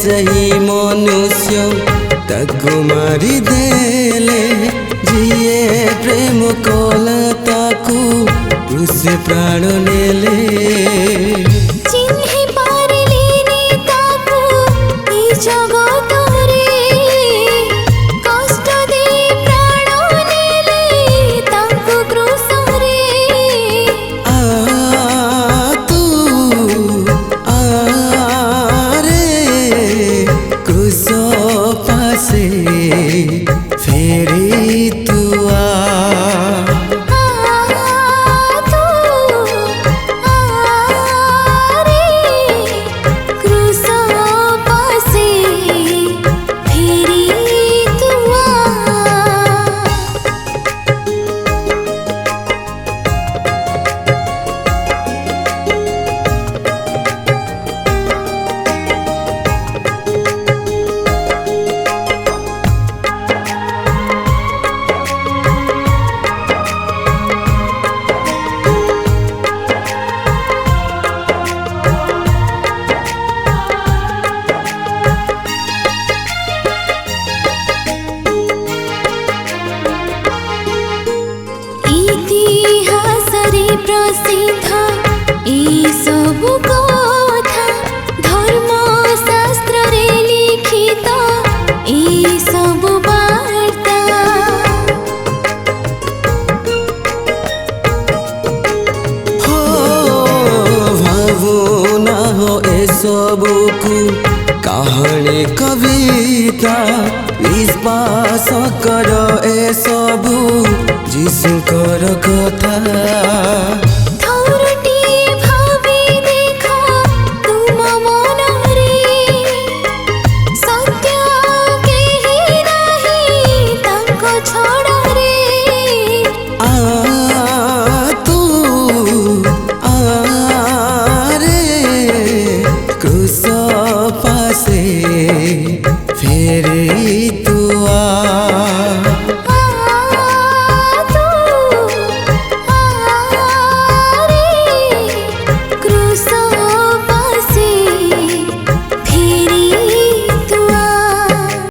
सही मनुष्य ताको मारी देले जिए प्रेम कला ताको क्रूसे प्राण नेले चिन्हि पारिलिनि ताको ई जगत रे कष्ट दे प्राण नेले ताको क्रूस रे तू रे क्रूस पासे फेरी तू प्रसिद्ध ई सबु कथा धर्म शास्त्र रे लिखित ई सबु वार्ता हो भावना हो ए सबु को कहानी कविता विश्वास कर ए सबु जीशुकर कथा थौरटी भावी देखा तुम मन रे सत्य केही नहीं ताको छोड़ रे तू रे क्रूस पासे फेरी